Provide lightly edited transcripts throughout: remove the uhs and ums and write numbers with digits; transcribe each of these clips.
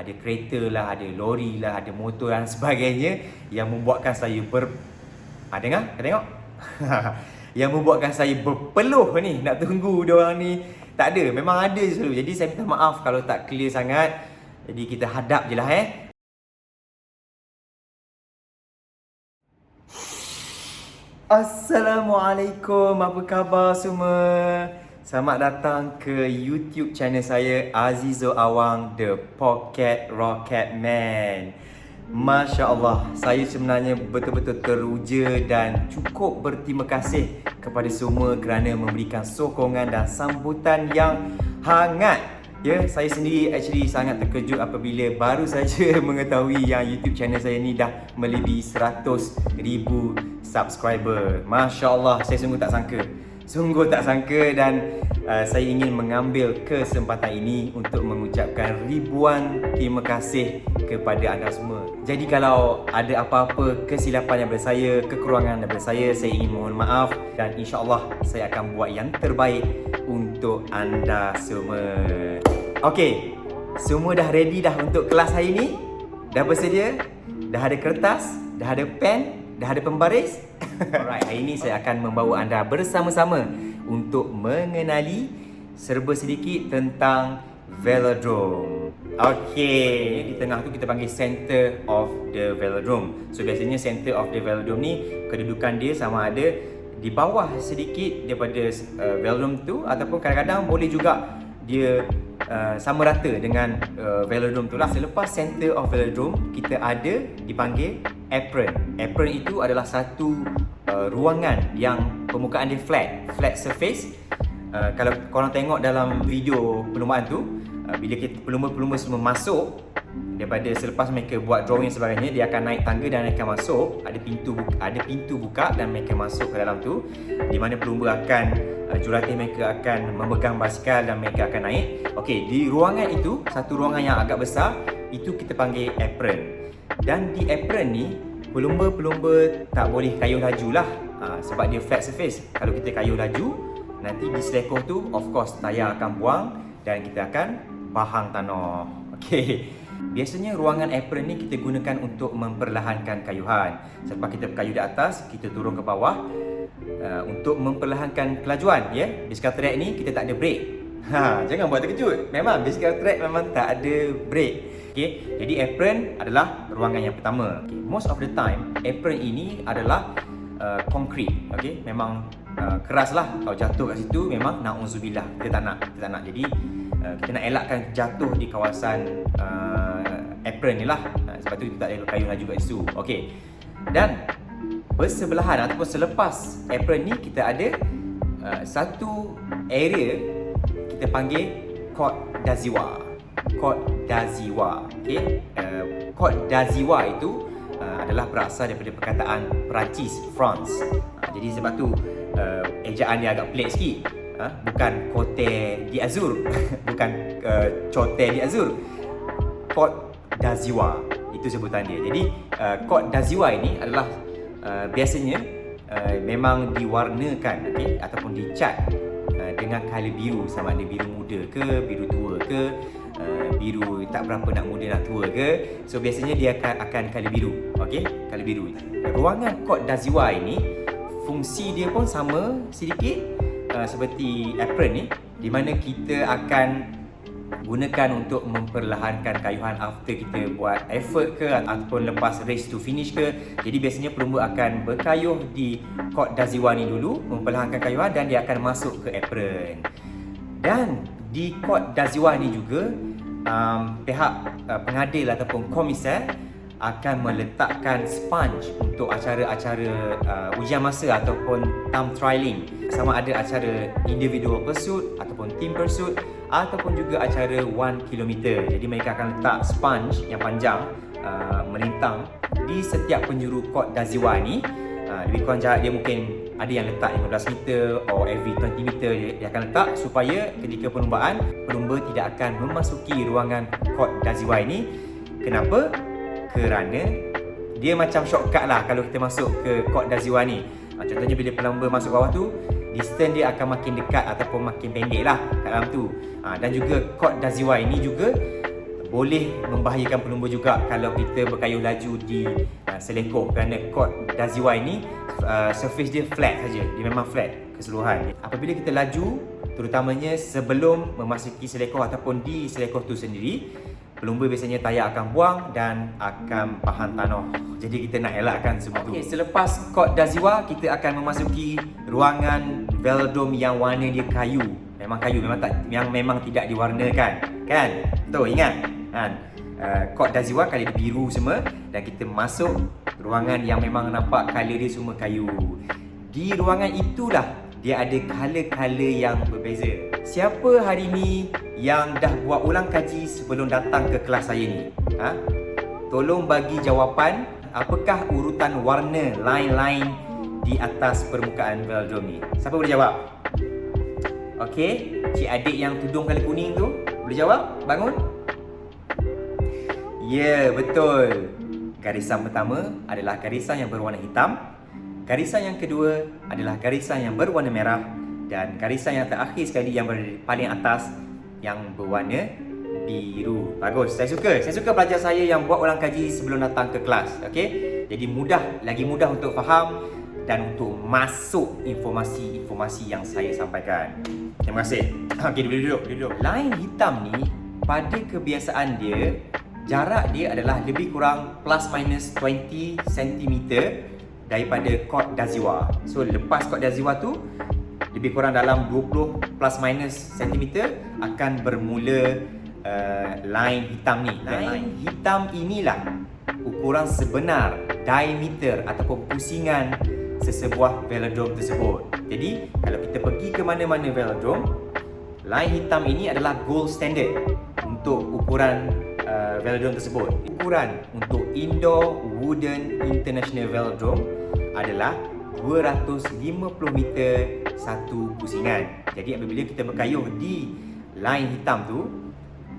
ada kereta lah, ada lori lah, ada motor dan sebagainya yang membuatkan saya dengar? Tengok? Yang membuatkan saya berpeluh ni nak tunggu diorang ni. Tak ada, memang ada je selalu. Jadi saya minta maaf kalau tak clear sangat. Jadi kita hadap je lah Assalamualaikum, apa khabar semua? Selamat datang ke YouTube channel saya, Azizul Awang, The Pocket Rocket Man. Masya Allah, saya sebenarnya betul-betul teruja dan cukup berterima kasih kepada semua kerana memberikan sokongan dan sambutan yang hangat. Ya, saya sendiri actually sangat terkejut apabila baru saja mengetahui yang YouTube channel saya ni dah melebihi 100,000 subscriber. Masya Allah, saya sungguh tak sangka dan saya ingin mengambil kesempatan ini untuk mengucapkan ribuan terima kasih kepada anda semua. Jadi kalau ada apa-apa kesilapan daripada saya, kekurangan daripada saya ingin mohon maaf dan insya-Allah saya akan buat yang terbaik untuk anda semua. Okey, semua dah ready dah untuk kelas hari ni? Dah bersedia? Dah ada kertas? Dah ada pen? Dah ada pembaris? Alright, hari ini saya akan membawa anda bersama-sama untuk mengenali serba sedikit tentang velodrome. Okey, di tengah tu kita panggil center of the velodrome. So biasanya center of the velodrome ni kedudukan dia sama ada di bawah sedikit daripada velodrome tu ataupun kadang-kadang boleh juga dia sama rata dengan velodrome tu lah. Selepas center of velodrome, kita ada dipanggil apron. Apron itu adalah satu ruangan yang permukaan dia flat surface. Kalau korang tengok dalam video perlumbaan tu, bila kita pelumba-pelumba semua masuk, daripada selepas mereka buat drawing sebagainya, dia akan naik tangga dan mereka masuk. Ada pintu buka dan mereka masuk ke dalam tu, di mana pelumba akan jurulatih mereka akan memegang basikal dan mereka akan naik. Okey, di ruangan itu, satu ruangan yang agak besar, itu kita panggil apron. Dan di apron ni, pelumba-pelumba tak boleh kayuh laju lah, sebab dia flat surface. Kalau kita kayuh laju, nanti di selekoh tu, of course, tayar akan buang dan kita akan bahang tanah. Okey. Biasanya ruangan apron ni kita gunakan untuk memperlahankan kayuhan. Selepas kita berkayuh di atas, kita turun ke bawah untuk memperlahankan kelajuan, ya. Bicycle track ni kita tak ada brake. Jangan buat terkejut. Memang bicycle track memang tak ada brake. Okey. Jadi apron adalah ruangan yang pertama. Okay. Most of the time apron ini adalah konkrit. Okey. Memang keras lah. Kalau jatuh kat situ memang na'udzubillah, kita tak nak. Jadi kita nak elakkan jatuh di kawasan apron ni lah. Sebab tu kita tak ada kayuh laju kat situ. Okey. Dan bersebelahan ataupun selepas apron ni kita ada satu area kita panggil Côte d'Azur. Côte d'Azur. Okey. Côte d'Azur itu adalah berasal daripada perkataan Perancis, France. Jadi sebab tu ejaan dia agak pelik sikit. Bukan Côte d'Azur, bukan Côte d'Azur. Côte d'Azur itu sebutan dia. Jadi Côte d'Azur ini adalah biasanya memang diwarnakan, okey, ataupun dicat dengan color biru, sama ada biru muda ke, biru tua ke, biru tak berapa nak muda nak tua ke. So biasanya dia akan color biru. Okey, color biru. Ruangan Côte d'Azur ini fungsi dia pun sama sedikit seperti apron ni, di mana kita akan gunakan untuk memperlahankan kayuhan after kita buat effort ke ataupun lepas race to finish ke. Jadi biasanya pelumba akan berkayuh di Côte d'Azur ni dulu, memperlahankan kayuhan dan dia akan masuk ke apron. Dan di Côte d'Azur ni juga pihak pengadil ataupun komisar akan meletakkan sponge untuk acara-acara ujian masa ataupun time trialing, sama ada acara individual pursuit ataupun team pursuit ataupun juga acara 1 km. Jadi mereka akan letak sponge yang panjang melintang di setiap penjuru Côte d'Azur ni. Lebih kurang jarak dia mungkin ada yang letak 15 meter or every 20 meter dia akan letak, supaya ketika perlombaan pelumba tidak akan memasuki ruangan Côte d'Azur ini. Kenapa? Kerana dia macam shortcut lah kalau kita masuk ke Côte d'Azur ni. Contohnya bila pelumba masuk bawah tu, distance dia akan makin dekat ataupun makin pendek lah kat dalam tu. Dan juga Côte d'Azur ini juga boleh membahayakan pelumba juga kalau kita berkayuh laju di selekoh, kerana kod Daziwa ini surface dia flat saja, dia memang flat keseluruhan. Apabila kita laju, terutamanya sebelum memasuki selekoh ataupun di selekoh tu sendiri, pelumba biasanya tayar akan buang dan akan pahan tanah. Jadi kita nak elakkan semua tu. Selepas kod Daziwa, kita akan memasuki ruangan velodrome yang warna dia kayu. Memang kayu, memang tidak diwarnakan, kan? Betul, ingat kan? Kod Daziwa color dia biru semua, dan kita masuk ruangan yang memang nampak color dia semua kayu. Di ruangan itulah dia ada color-color yang berbeza. Siapa hari ni yang dah buat ulang kaji sebelum datang ke kelas saya ni? Tolong bagi jawapan, apakah urutan warna line-line di atas permukaan velodrome ni? Siapa boleh jawab? Okey, cik adik yang tudung kala kuning tu boleh jawab? Bangun. Ya, betul. Garisan pertama adalah garisan yang berwarna hitam. Garisan yang kedua adalah garisan yang berwarna merah. Dan garisan yang terakhir sekali yang berada paling atas yang berwarna biru. Bagus, saya suka pelajar saya yang buat ulang kaji sebelum datang ke kelas. Okey, jadi lagi mudah untuk faham dan untuk masuk informasi-informasi yang saya sampaikan. Terima kasih. Okey, duduk. Line hitam ni pada kebiasaan dia, jarak dia adalah lebih kurang plus minus 20 cm daripada kod Daziwa. So lepas kod Daziwa tu, lebih kurang dalam 20 plus minus cm akan bermula line hitam ni. Line hitam inilah ukuran sebenar diameter ataupun pusingan sesebuah velodrome tersebut. Jadi kalau kita pergi ke mana-mana velodrome, line hitam ini adalah gold standard untuk ukuran velodrome tersebut. Ukuran untuk Indoor Wooden International Velodrome adalah 250 meter satu pusingan. Jadi apabila kita berkayuh di line hitam tu,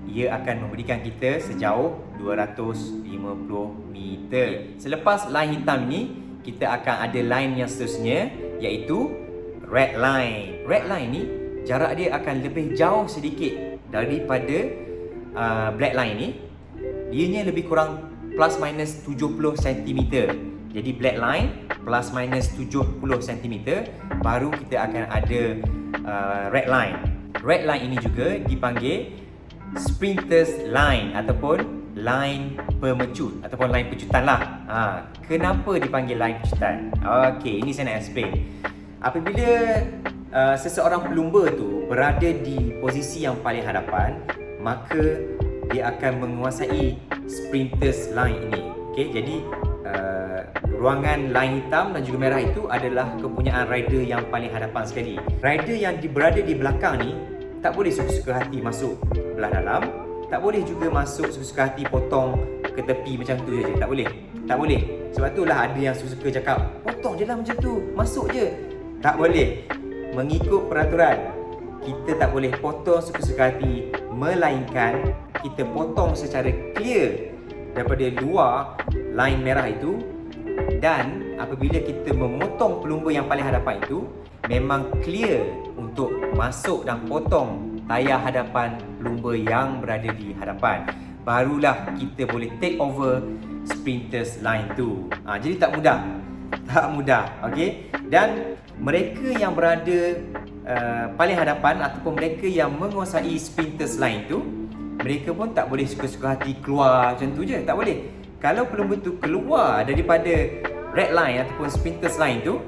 ia akan memberikan kita sejauh 250 meter. Selepas line hitam ni, kita akan ada line yang seterusnya, iaitu red line. Red line ni jarak dia akan lebih jauh sedikit daripada black line ni. Dianya lebih kurang plus minus 70 cm. Jadi black line plus minus 70 cm, baru kita akan ada red line. Red line ini juga dipanggil sprinters line ataupun line pemecut ataupun line pecutan lah. Kenapa dipanggil line pecutan? Okey, ini saya nak explain. Apabila seseorang pelumba tu berada di posisi yang paling hadapan, maka dia akan menguasai sprinters line ini. Okey, jadi ruangan line hitam dan juga merah itu adalah kepunyaan rider yang paling hadapan sekali. Rider yang berada di belakang ni tak boleh suka-suka hati masuk belah dalam, tak boleh juga masuk suka-suka hati potong ke tepi macam tu je. Tak boleh. Sebab itulah ada yang suka cakap, potong je lah macam tu, masuk je. Tak boleh. Mengikut peraturan, kita tak boleh potong suka-suka hati, melainkan kita potong secara clear daripada luar line merah itu. Dan apabila kita memotong pelumba yang paling hadapan itu, memang clear untuk masuk dan potong tayar hadapan pelumba yang berada di hadapan, barulah kita boleh take over sprinters line tu. Jadi tak mudah. Okey. Dan mereka yang berada paling hadapan ataupun mereka yang menguasai sprinters line tu, mereka pun tak boleh suka-suka hati keluar macam tu je. Tak boleh. Kalau pelumba tu keluar daripada red line ataupun sprinters line tu,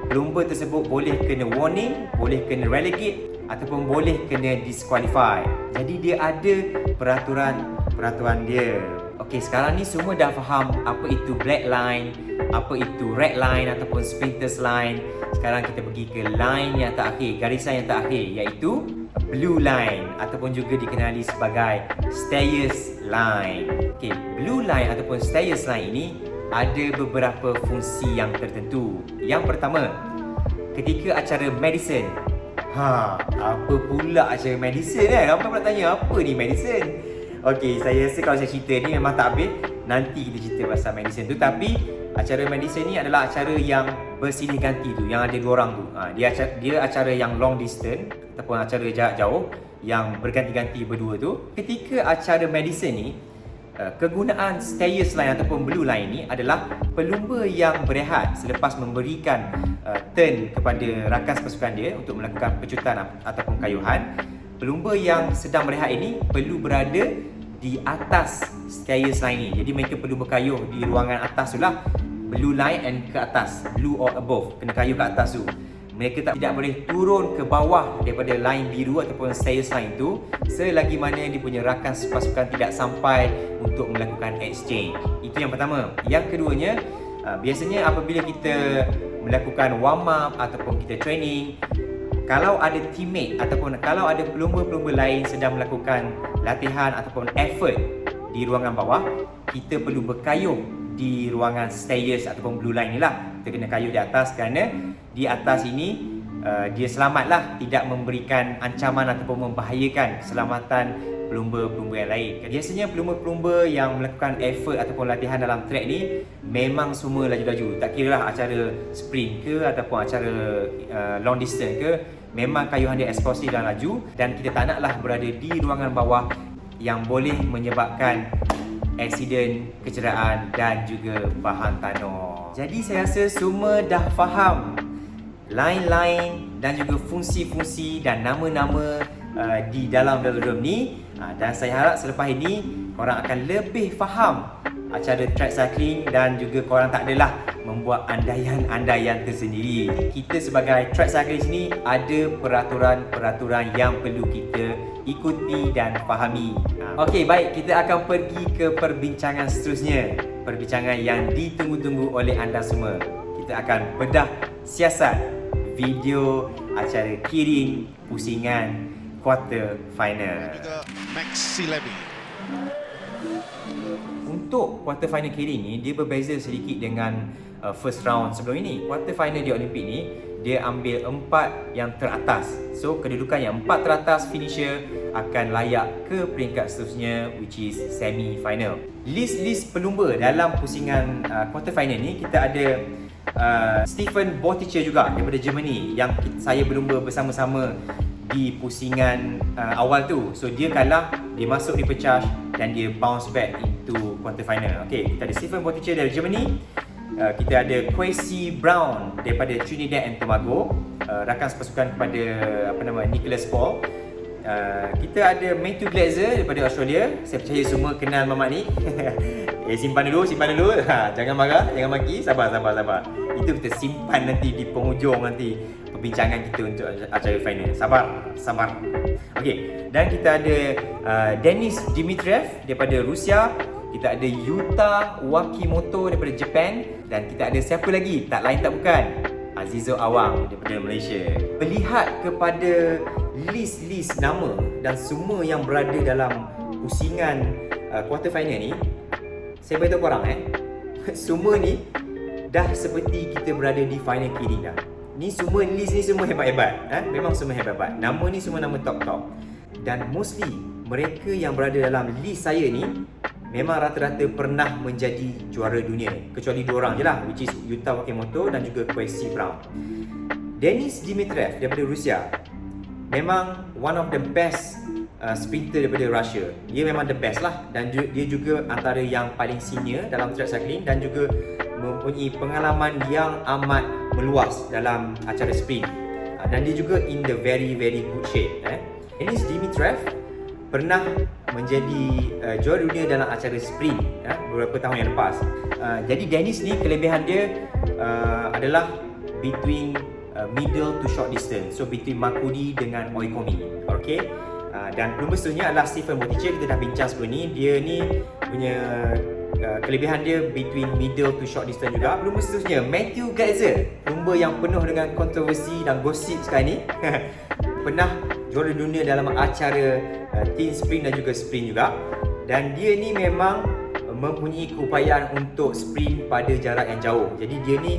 pelumba tersebut boleh kena warning, boleh kena relegate ataupun boleh kena disqualify. Jadi dia ada peraturan dia. Okey, sekarang ni semua dah faham apa itu black line, apa itu red line ataupun sprinters line. Sekarang kita pergi ke line yang terakhir, garisan yang terakhir, iaitu blue line ataupun juga dikenali sebagai stayers line. Okey, blue line ataupun stayers line ini ada beberapa fungsi yang tertentu. Yang pertama, ketika acara medicine. Apa pula acara medicine kan? Ramai pula tanya, apa ni medicine? Okey, saya rasa kalau saya cerita ni memang tak habis. Nanti kita cerita pasal medicine tu. Tapi acara medicine ni adalah acara yang bersilih ganti tu, yang ada dua orang tu. Dia acara yang long distance ataupun acara jarak jauh, yang berganti-ganti berdua tu. Ketika acara medicine ni, kegunaan stayers line ataupun blue line ni adalah pelumba yang berehat selepas memberikan turn kepada rakan pasukan dia untuk melakukan pecutan ataupun kayuhan. Pelumba yang sedang berehat ini perlu berada di atas stayers line ni. Jadi mereka perlu berkayuh di ruangan atas tu lah, blue line and ke atas, blue or above, kena kayuh ke atas tu. Mereka tidak boleh turun ke bawah daripada line biru ataupun stayers line tu selagi mana dia punya rakan pasukan tidak sampai untuk melakukan exchange. Itu yang pertama. Yang keduanya, biasanya apabila kita melakukan warm up ataupun kita training, kalau ada teammate ataupun kalau ada pelumba-pelumba lain sedang melakukan latihan ataupun effort di ruangan bawah, kita perlu berkayuh di ruangan stayers ataupun blue line ni lah. Kita kena kayuh di atas kerana di atas ini dia selamatlah, tidak memberikan ancaman ataupun membahayakan keselamatan pelumba-pelumba yang lain. Biasanya pelumba-pelumba yang melakukan effort ataupun latihan dalam track ni memang semua laju-laju. Tak kira lah acara sprint ke ataupun acara long distance ke, memang kayuhan dia eksplosif dan laju, dan kita tak naklah berada di ruangan bawah yang boleh menyebabkan aksiden, kecederaan dan juga bahan tanah. Jadi saya rasa semua dah faham line-line dan juga fungsi-fungsi dan nama-nama di dalam velodrome ni, dan saya harap selepas ini korang akan lebih faham acara track cycling dan juga korang tak adalah membuat andaian-andaian tersendiri. Kita sebagai track cyclist ni ada peraturan-peraturan yang perlu kita ikuti dan fahami. Okey, baik, kita akan pergi ke perbincangan seterusnya. Perbincangan yang ditunggu-tunggu oleh anda semua. Kita akan bedah siasat video acara Kirin pusingan quarter final. Maxi Levy. Untuk quarter final Kirin ni, dia berbeza sedikit dengan first round sebelum ini. Quarter final di Olimpik ni, dia ambil 4 yang teratas. So kedudukan yang 4 teratas finisher akan layak ke peringkat seterusnya, which is semi final. List pelumba dalam pusingan quarter final ni, kita ada Stefan Boticher juga daripada Germany yang saya berlumba bersama-sama di pusingan awal tu. So dia kalah, dia masuk repechage dan dia bounce back into quarter final. Okay, kita ada Stefan Boticher dari Germany. Kita ada Kwesi Brown daripada Trinidad and Tobago, rakan sepasukan kepada Nicholas Paul. Kita ada Matthew Glazer daripada Australia. Saya percaya semua kenal mamak ni. Simpan dulu. Jangan marah, jangan maki. Sabar. Itu kita simpan nanti di penghujung nanti perbincangan kita untuk acara final. Sabar. Okey, dan kita ada Denis Dimitriev daripada Rusia. Kita ada Yuta Wakimoto daripada Japan. Dan kita ada siapa lagi? Tak lain tak bukan, Azizo Awang daripada Malaysia. Melihat kepada list nama dan semua yang berada dalam pusingan quarter final ni, saya beritahu korang semua ni dah seperti kita berada di final Kirin dah. Ni semua list ni semua hebat-hebat. Memang semua hebat-hebat. Nama ni semua nama top-top. Dan mostly mereka yang berada dalam list saya ni memang rata-rata pernah menjadi juara dunia, kecuali 2 orang je lah, which is Yuta Wakimoto dan juga Kwesi Brown. Denis Dimitriev daripada Rusia memang one of the best sprinter daripada Russia. Dia memang the best lah, dan dia juga antara yang paling senior dalam track cycling dan juga mempunyai pengalaman yang amat meluas dalam acara sprint, dan dia juga in the very good shape. Denis Dimitriev pernah menjadi juara dunia dalam acara sprint beberapa tahun yang lepas. Jadi Denis ni kelebihan dia adalah between middle to short distance. So between Makuri dengan Oikomi. Okay. Dan pelumba seterusnya adalah Stefan Boticher. Kita dah bincang sebelum ni. Dia ni punya kelebihan dia between middle to short distance juga. Pelumba seterusnya Matthew Glazer, pelumba yang penuh dengan kontroversi dan gosip sekarang ni. Pernah juara dunia dalam acara team sprint dan juga sprint juga. Dan dia ni memang mempunyai keupayaan untuk sprint pada jarak yang jauh. Jadi dia ni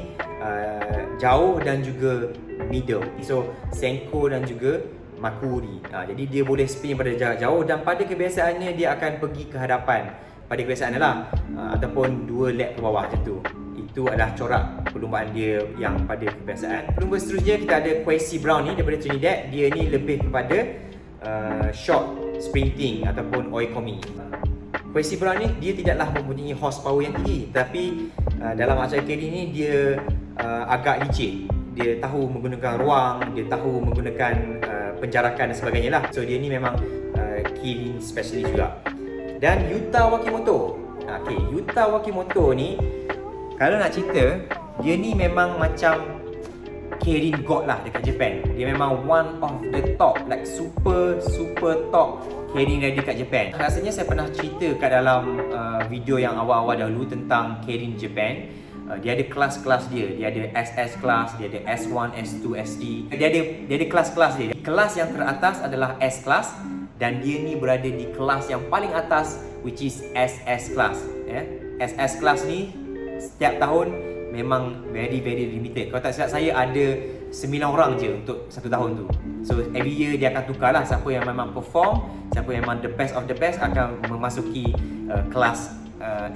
jauh dan juga middle. So Senko dan juga Makuri. Jadi dia boleh sprint pada jarak jauh, dan pada kebiasaannya dia akan pergi ke hadapan. Pada kebiasaannya lah, ataupun 2 lap ke bawah macam tu. Itu adalah corak perlumbaan dia yang pada kebiasaan. Pelumba seterusnya kita ada Kwesi Brown ni daripada Trinidad. Dia ni lebih kepada short sprinting ataupun oikomi. Quincy Brown ni dia tidaklah mempunyai horsepower yang tinggi, tapi dalam acara carry ni dia agak licin. Dia tahu menggunakan ruang, dia tahu menggunakan penjarakan dan sebagainya lah. So dia ni memang carrying specialist juga. Dan Yuta Wakimoto. Yuta Wakimoto ni kalau nak cerita, dia ni memang macam carrying god lah dekat Japan. Dia memang one of the top, like super top carrying rider kat Japan. Rasanya saya pernah cerita kat dalam video yang awal-awal dahulu tentang carrying Japan. Dia ada kelas-kelas dia. Dia ada SS class, dia ada S1, S2, SD. Dia ada kelas-kelas dia. Kelas yang teratas adalah S class dan dia ni berada di kelas yang paling atas, which is SS class. SS class ni setiap tahun memang very limited. Kalau tak silap saya ada 9 orang je untuk satu tahun tu. So every year dia akan tukar lah siapa yang memang perform, siapa yang memang the best of the best akan memasuki kelas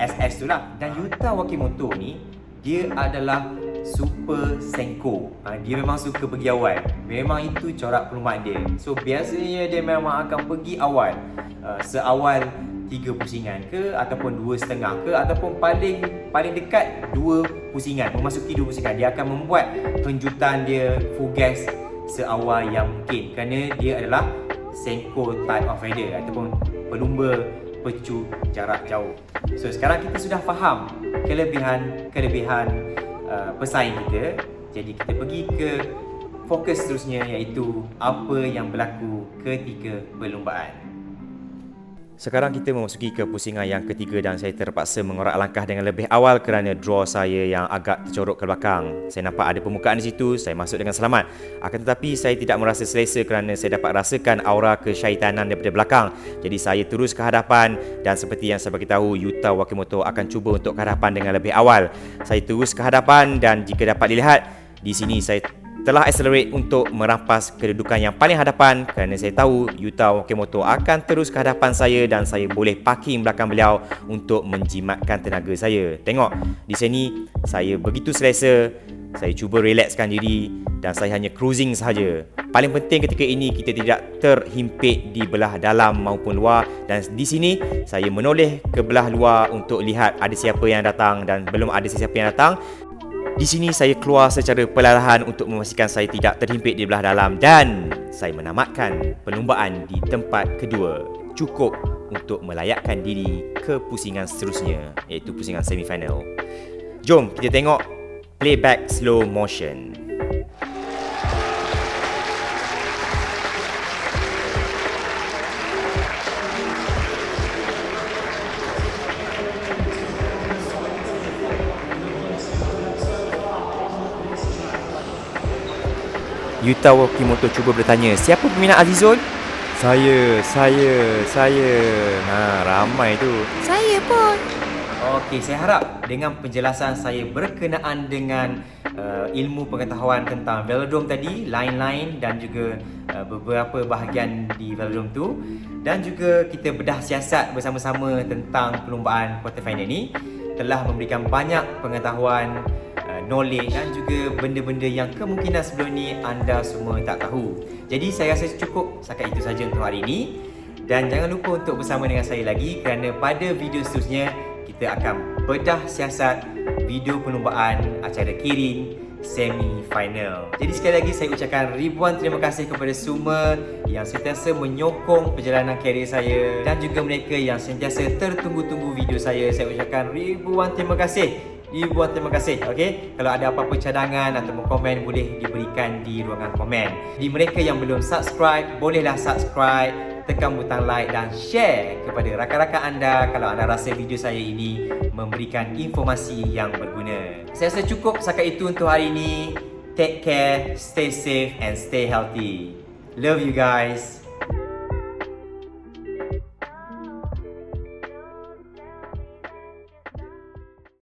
SS tu lah. Dan Yuta Wakimoto ni dia adalah super senko. Dia memang suka pergi awal. Memang itu corak perlumbaan dia. So biasanya dia memang akan pergi awal, seawal 3 pusingan ke ataupun 2.5 ke ataupun paling dekat 2 pusingan, memasuki 2 pusingan. Dia akan membuat kejutan dia full gas seawal yang mungkin kerana dia adalah senko type of rider ataupun pelumba pecu jarak jauh. So sekarang kita sudah faham kelebihan pesaing kita. Jadi kita pergi ke fokus seterusnya, iaitu apa yang berlaku ketika perlumbaan. Sekarang kita memasuki ke pusingan yang ketiga dan saya terpaksa mengorak langkah dengan lebih awal kerana draw saya yang agak tercorok ke belakang. Saya nampak ada permukaan di situ, saya masuk dengan selamat. Akan tetapi saya tidak merasa selesa kerana saya dapat rasakan aura kesyaitanan daripada belakang. Jadi saya terus ke hadapan dan seperti yang saya beritahu, Yuta Wakimoto akan cuba untuk ke hadapan dengan lebih awal. Saya terus ke hadapan dan jika dapat dilihat, di sini saya telah accelerate untuk merampas kedudukan yang paling hadapan kerana saya tahu Yuta Wakimoto akan terus ke hadapan saya dan saya boleh parking belakang beliau untuk menjimatkan tenaga saya. Tengok, di sini saya begitu selesa, saya cuba relaxkan diri dan saya hanya cruising sahaja. Paling penting ketika ini kita tidak terhimpit di belah dalam maupun luar, dan di sini saya menoleh ke belah luar untuk lihat ada siapa yang datang dan belum ada sesiapa yang datang. Di sini saya keluar secara perlahan untuk memastikan saya tidak terhimpit di belah dalam dan saya menamatkan perlumbaan di tempat kedua. Cukup untuk melayakkan diri ke pusingan seterusnya, iaitu pusingan semifinal. Jom kita tengok playback slow motion. Yuta Wakimoto cuba bertanya, siapa peminat Azizul? Saya. Ramai tu. Saya pun. Okey, saya harap dengan penjelasan saya berkenaan dengan ilmu pengetahuan tentang velodrome tadi, line-line dan juga beberapa bahagian di velodrome tu, dan juga kita bedah siasat bersama-sama tentang perlumbaan quarter final ni telah memberikan banyak pengetahuan, knowledge dan juga benda-benda yang kemungkinan sebelum ni anda semua tak tahu. Jadi saya rasa cukup setakat itu saja untuk hari ini. Dan jangan lupa untuk bersama dengan saya lagi kerana pada video seterusnya kita akan bedah siasat video perlumbaan acara Kirin semi-final. Jadi sekali lagi saya ucapkan ribuan terima kasih kepada semua yang sentiasa menyokong perjalanan karier saya dan juga mereka yang sentiasa tertunggu-tunggu video saya. Saya ucapkan ribuan terima kasih. Okey, kalau ada apa-apa cadangan atau komen boleh diberikan di ruangan komen. Di mereka yang belum subscribe, bolehlah subscribe, tekan butang like dan share kepada rakan-rakan anda kalau anda rasa video saya ini memberikan informasi yang berguna. Saya rasa cukup setakat itu untuk hari ini. Take care, stay safe and stay healthy. Love you guys.